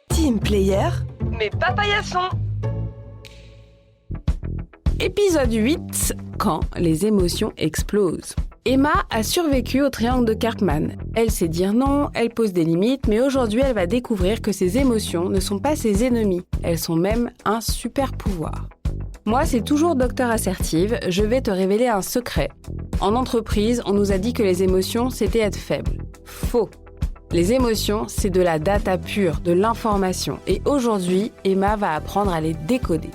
Team Player, mais pas paillasson. Épisode 8, quand les émotions explosent. Emma a survécu au triangle de Karpman. Elle sait dire non, elle pose des limites, mais aujourd'hui elle va découvrir que ses émotions ne sont pas ses ennemis. Elles sont même un super pouvoir. Moi, c'est toujours Docteur Assertive, je vais te révéler un secret. En entreprise, on nous a dit que les émotions, c'était être faible. Faux. Les émotions, c'est de la data pure, de l'information. Et aujourd'hui, Emma va apprendre à les décoder.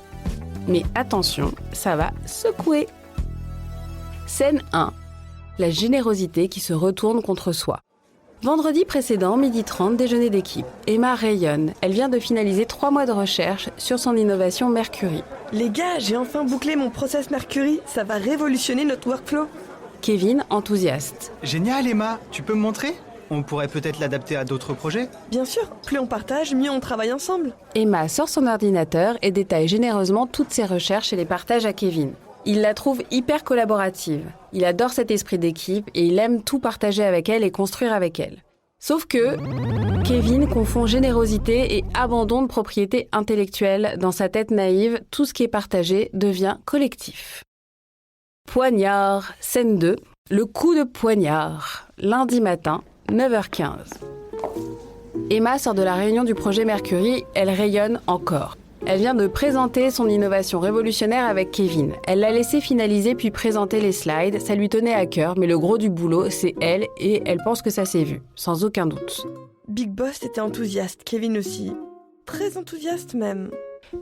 Mais attention, ça va secouer. Scène 1. La générosité qui se retourne contre soi. Vendredi précédent, 12h30, déjeuner d'équipe. Emma rayonne. Elle vient de finaliser 3 mois de recherche sur son innovation Mercury. les gars, j'ai enfin bouclé mon process Mercury, ça va révolutionner notre workflow. Kevin, enthousiaste. Génial Emma, tu peux me montrer ? On pourrait peut-être l'adapter à d'autres projets ? Bien sûr, plus on partage, mieux on travaille ensemble. Emma sort son ordinateur et détaille généreusement toutes ses recherches et les partage à Kevin. Il la trouve hyper collaborative. Il adore cet esprit d'équipe et il aime tout partager avec elle et construire avec elle. Sauf que Kevin confond générosité et abandon de propriété intellectuelle. Dans sa tête naïve, tout ce qui est partagé devient collectif. Poignard, scène 2, le coup de poignard. Lundi matin, 9h15. Emma sort de la réunion du projet Mercury, elle rayonne encore. Elle vient de présenter son innovation révolutionnaire avec Kevin. Elle l'a laissé finaliser puis présenter les slides. Ça lui tenait à cœur, mais le gros du boulot, c'est elle et elle pense que ça s'est vu, sans aucun doute. Big Boss était enthousiaste, Kevin aussi. Très enthousiaste même.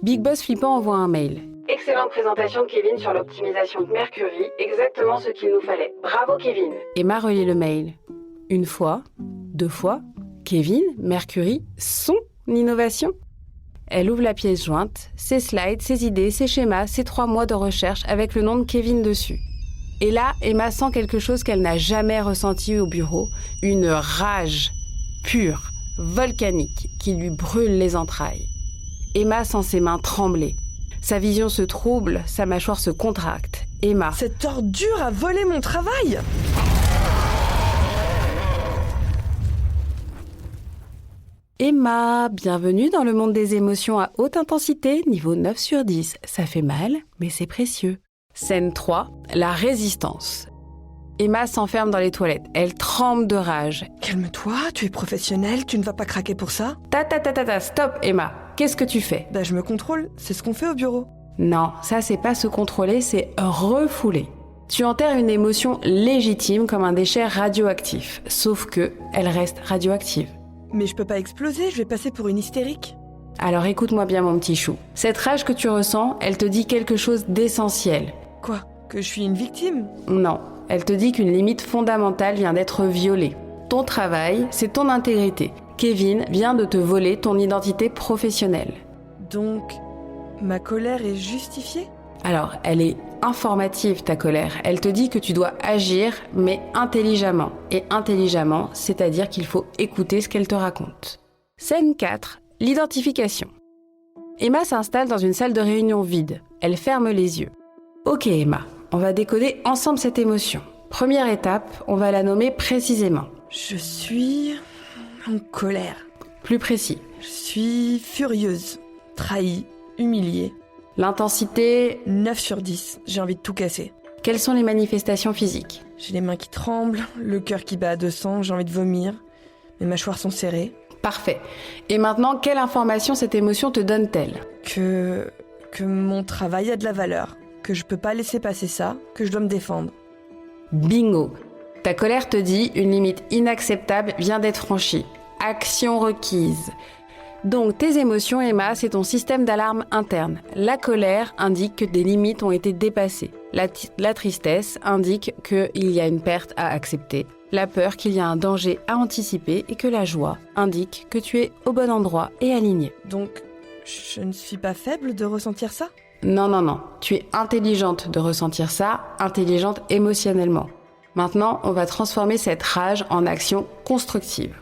Big Boss flippant envoie un mail. Excellente présentation de Kevin sur l'optimisation de Mercury, exactement ce qu'il nous fallait. Bravo Kevin. Emma relit le mail. Une fois, 2 fois, Kevin, Mercury, son innovation. Elle ouvre la pièce jointe, ses slides, ses idées, ses schémas, ses 3 mois de recherche avec le nom de Kevin dessus. Et là, Emma sent quelque chose qu'elle n'a jamais ressenti au bureau, une rage pure, volcanique, qui lui brûle les entrailles. Emma sent ses mains trembler. Sa vision se trouble, sa mâchoire se contracte. Emma... Cette ordure a volé mon travail! Emma, bienvenue dans le monde des émotions à haute intensité, niveau 9 sur 10. Ça fait mal, mais c'est précieux. Scène 3, la résistance. Emma s'enferme dans les toilettes. Elle tremble de rage. Calme-toi, tu es professionnelle, tu ne vas pas craquer pour ça. Stop, Emma. Qu'est-ce que tu fais ? Je me contrôle, c'est ce qu'on fait au bureau. Non, ça c'est pas se contrôler, c'est refouler. Tu enterres une émotion légitime comme un déchet radioactif. Sauf que, elle reste radioactive. Mais je peux pas exploser, je vais passer pour une hystérique. Alors écoute-moi bien mon petit chou. Cette rage que tu ressens, elle te dit quelque chose d'essentiel. Quoi ? Que je suis une victime ? Non, elle te dit qu'une limite fondamentale vient d'être violée. Ton travail, c'est ton intégrité. Kevin vient de te voler ton identité professionnelle. Donc, ma colère est justifiée ? Alors, elle est informative ta colère. Elle te dit que tu dois agir, mais intelligemment. Et intelligemment, c'est-à-dire qu'il faut écouter ce qu'elle te raconte. Scène 4, l'identification. Emma s'installe dans une salle de réunion vide. Elle ferme les yeux. Ok Emma, on va décoder ensemble cette émotion. Première étape, on va la nommer précisément. Je suis en colère. Plus précis. Je suis furieuse, trahie, humiliée. L'intensité... 9 sur 10, j'ai envie de tout casser. Quelles sont les manifestations physiques ? J'ai les mains qui tremblent, le cœur qui bat à 200, j'ai envie de vomir. Mes mâchoires sont serrées. Parfait. Et maintenant, quelle information cette émotion te donne-t-elle ? Que mon travail a de la valeur, que je peux pas laisser passer ça, que je dois me défendre. Bingo ! Ta colère te dit une limite inacceptable vient d'être franchie. Action requise. Donc tes émotions, Emma, c'est ton système d'alarme interne. La colère indique que des limites ont été dépassées. La tristesse indique qu'il y a une perte à accepter. La peur qu'il y a un danger à anticiper et que la joie indique que tu es au bon endroit et aligné. Donc, je ne suis pas faible de ressentir ça ? Non. Tu es intelligente de ressentir ça, intelligente émotionnellement. Maintenant, on va transformer cette rage en action constructive.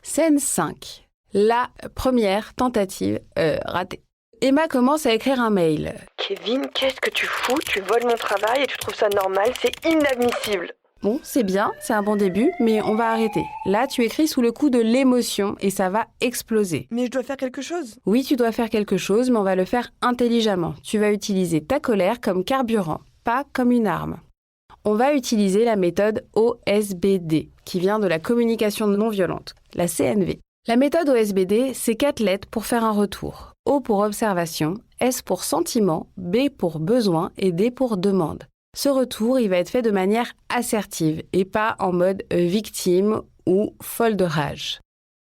Scène 5. La première tentative ratée. Emma commence à écrire un mail. Kevin, qu'est-ce que tu fous ? Tu voles mon travail et tu trouves ça normal ? C'est inadmissible. Bon, c'est bien, c'est un bon début, mais on va arrêter. Là, tu écris sous le coup de l'émotion et ça va exploser. Mais je dois faire quelque chose. Oui, tu dois faire quelque chose, mais on va le faire intelligemment. Tu vas utiliser ta colère comme carburant, pas comme une arme. On va utiliser la méthode OSBD, qui vient de la communication non violente, la CNV. La méthode OSBD, c'est 4 lettres pour faire un retour. O pour observation, S pour sentiment, B pour besoin et D pour demande. Ce retour, il va être fait de manière assertive et pas en mode victime ou folle de rage.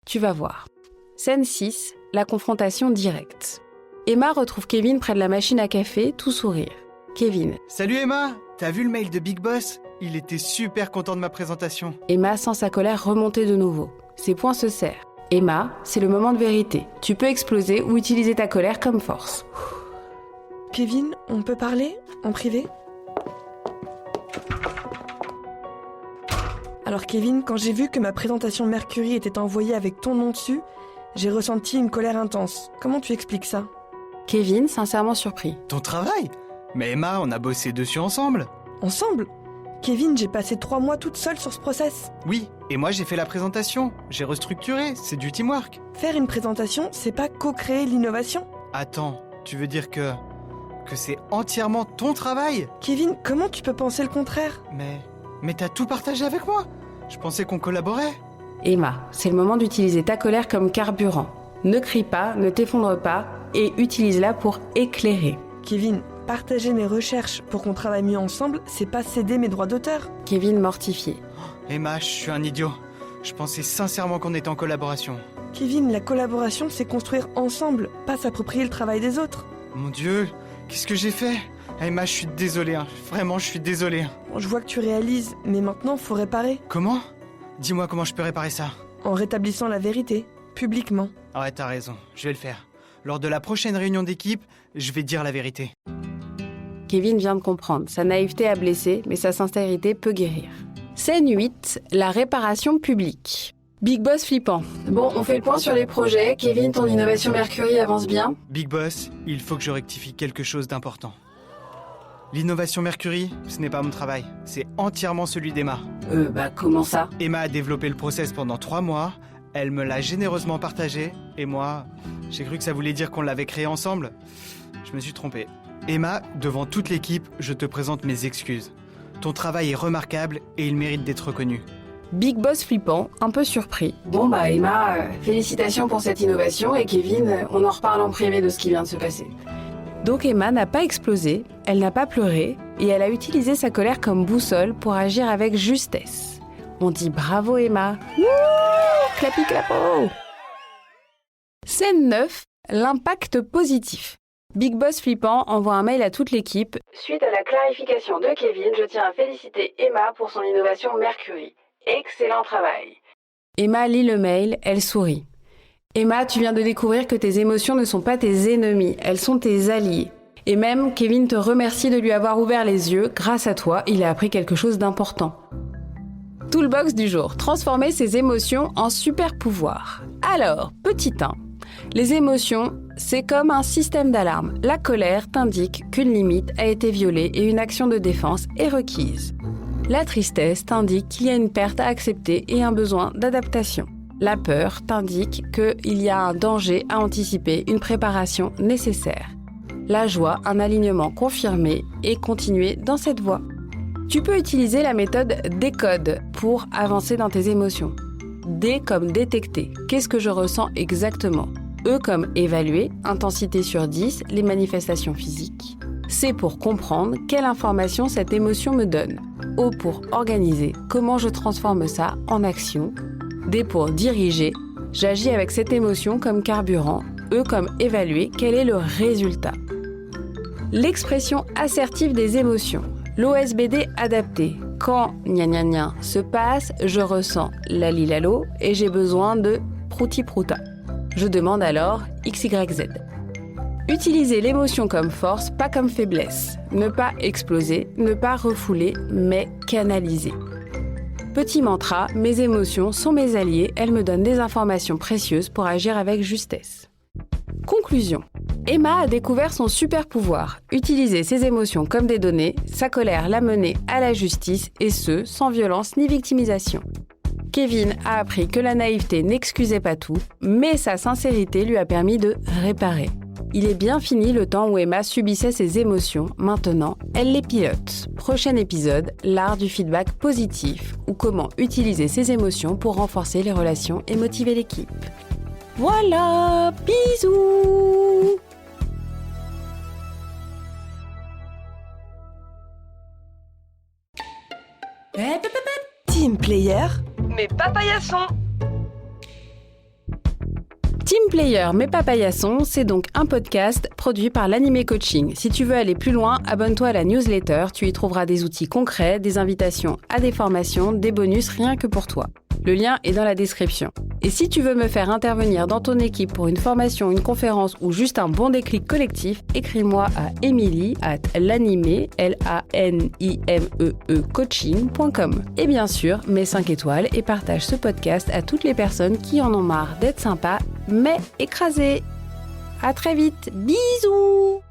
Tu vas voir. Scène 6, la confrontation directe. Emma retrouve Kevin près de la machine à café, tout sourire. Kevin. Salut Emma, t'as vu le mail de Big Boss? Il était super content de ma présentation. Emma sent sa colère remonter de nouveau. Ses poings se serrent. Emma, c'est le moment de vérité. Tu peux exploser ou utiliser ta colère comme force. Kevin, on peut parler en privé? Alors Kevin, quand j'ai vu que ma présentation Mercury était envoyée avec ton nom dessus, j'ai ressenti une colère intense. Comment tu expliques ça? Kevin, sincèrement surpris. Ton travail? Mais Emma, on a bossé dessus ensemble. Ensemble? Kevin, j'ai passé 3 mois toute seule sur ce process. Oui, et moi j'ai fait la présentation. J'ai restructuré, c'est du teamwork. Faire une présentation, c'est pas co-créer l'innovation? Attends, tu veux dire que c'est entièrement ton travail? Kevin, comment tu peux penser le contraire? Mais t'as tout partagé avec moi. Je pensais qu'on collaborait. Emma, c'est le moment d'utiliser ta colère comme carburant. Ne crie pas, ne t'effondre pas et utilise-la pour éclairer. Kevin, partager mes recherches pour qu'on travaille mieux ensemble, c'est pas céder mes droits d'auteur. Kevin mortifié. Emma, je suis un idiot. Je pensais sincèrement qu'on était en collaboration. Kevin, la collaboration, c'est construire ensemble, pas s'approprier le travail des autres. Mon Dieu, qu'est-ce que j'ai fait? Emma, je suis désolé, vraiment, je suis désolé. Bon, je vois que tu réalises, mais maintenant, faut réparer. Comment? Dis-moi comment je peux réparer ça. En rétablissant la vérité, publiquement. Ouais, t'as raison, je vais le faire. Lors de la prochaine réunion d'équipe, je vais dire la vérité. Kevin vient de comprendre. Sa naïveté a blessé, mais sa sincérité peut guérir. Scène 8, la réparation publique. Big Boss flippant. Bon, on fait le point sur les projets. Kevin, ton innovation Mercury avance bien? Big Boss, il faut que je rectifie quelque chose d'important. L'innovation Mercury, ce n'est pas mon travail. C'est entièrement celui d'Emma. Comment ça? Emma a développé le process pendant 3 mois. Elle me l'a généreusement partagé. Et moi, j'ai cru que ça voulait dire qu'on l'avait créé ensemble. Je me suis trompé. Emma, devant toute l'équipe, je te présente mes excuses. Ton travail est remarquable et il mérite d'être reconnu. Big Boss flippant, un peu surpris. Bon Emma, félicitations pour cette innovation et Kevin, on en reparle en privé de ce qui vient de se passer. Donc Emma n'a pas explosé, elle n'a pas pleuré et elle a utilisé sa colère comme boussole pour agir avec justesse. On dit bravo Emma. Wouh, clapi clapo. Scène 9, l'impact positif. Big Boss flippant envoie un mail à toute l'équipe. Suite à la clarification de Kevin, je tiens à féliciter Emma pour son innovation Mercury. Excellent travail. Emma lit le mail, elle sourit. Emma, tu viens de découvrir que tes émotions ne sont pas tes ennemis, elles sont tes alliés. Et même, Kevin te remercie de lui avoir ouvert les yeux. Grâce à toi, il a appris quelque chose d'important. Toolbox du jour. Transformer ses émotions en super pouvoir. Alors, petit 1. Les émotions, c'est comme un système d'alarme. La colère t'indique qu'une limite a été violée et une action de défense est requise. La tristesse t'indique qu'il y a une perte à accepter et un besoin d'adaptation. La peur t'indique qu'il y a un danger à anticiper, une préparation nécessaire. La joie, un alignement confirmé et continuer dans cette voie. Tu peux utiliser la méthode décode pour avancer dans tes émotions. D comme détecter. Qu'est-ce que je ressens exactement? E comme évaluer, intensité sur 10, les manifestations physiques. C pour comprendre quelle information cette émotion me donne. O pour organiser, comment je transforme ça en action. D pour diriger, j'agis avec cette émotion comme carburant. E comme évaluer, quel est le résultat. L'expression assertive des émotions. L'OSBD adapté. Quand gna gna gna se passe, je ressens lali lalo et j'ai besoin de prouti prouta. Je demande alors XYZ. Utiliser l'émotion comme force, pas comme faiblesse. Ne pas exploser, ne pas refouler, mais canaliser. Petit mantra, mes émotions sont mes alliés, elles me donnent des informations précieuses pour agir avec justesse. Conclusion. Emma a découvert son super pouvoir, utiliser ses émotions comme des données, sa colère l'a menée à la justice et ce, sans violence ni victimisation. Kevin a appris que la naïveté n'excusait pas tout, mais sa sincérité lui a permis de réparer. Il est bien fini le temps où Emma subissait ses émotions, maintenant elle les pilote. Prochain épisode, l'art du feedback positif, ou comment utiliser ses émotions pour renforcer les relations et motiver l'équipe. Voilà, bisous! Team Player, mais pas paillasson. Team Player mais pas paillasson, c'est donc un podcast produit par l'Animé Coaching. Si tu veux aller plus loin, abonne-toi à la newsletter, tu y trouveras des outils concrets, des invitations à des formations, des bonus rien que pour toi. Le lien est dans la description. Et si tu veux me faire intervenir dans ton équipe pour une formation, une conférence ou juste un bon déclic collectif, écris-moi à emily@lanime, coaching.com. Et bien sûr, mets 5 étoiles et partage ce podcast à toutes les personnes qui en ont marre d'être sympas, mais écrasées. À très vite, bisous!